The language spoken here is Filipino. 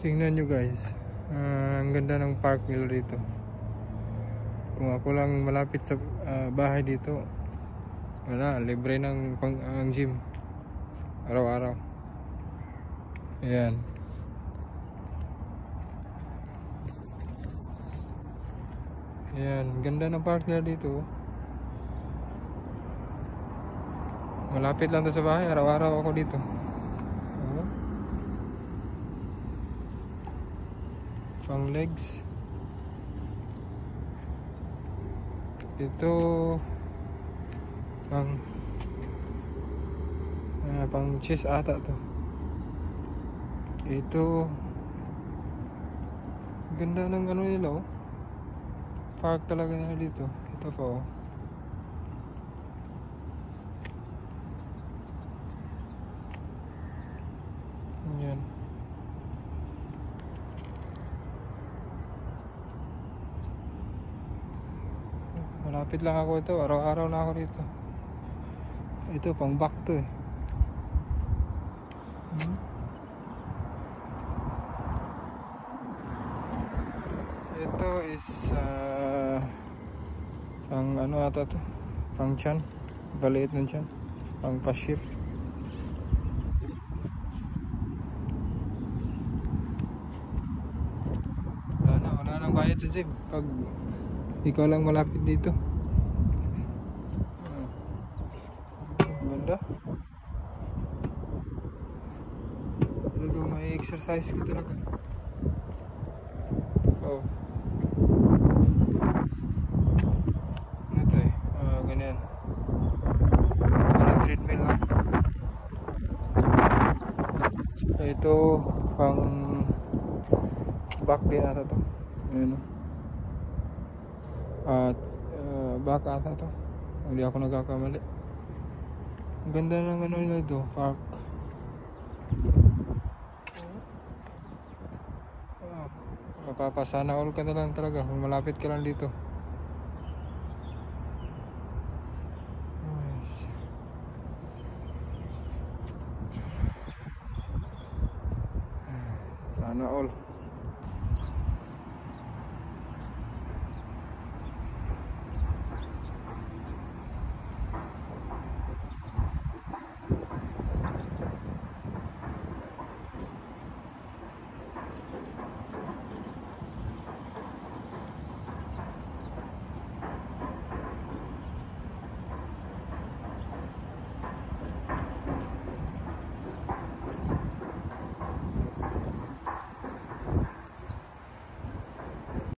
Tingnan nyo guys, ang ganda ng park nila dito. Kung ako lang malapit sa bahay dito, wala, libre ng ang gym araw-araw. Ayan. Ayan, ganda ng park nila dito. Malapit lang to sa bahay, araw-araw ako dito. Pang legs. Ito pang chest ata to. Ito ganda ng ano nila oh. Park talaga nila dito. Ito pa oh. Ayan. Malapit lang ako ito, araw-araw na ako dito. Ito pang back to eh. Ito is pang ano ata to, pang tiyan, baliit ng tiyan, pang pa-ship. Wala nang bayad sa gym pag ikaw lang malapit dito. Ganda. Talaga may exercise ka talaga. Oh. Ano to eh? Ganyan. Parang treadmill lang. Ito pang back din ata to. Ayan. At back ata to. Hindi ako nagkakamali. Ang ganda ng ano nila ito, park. Mapapasana all ka na lang talaga kung malapit ka lang dito. Nice. Sana all.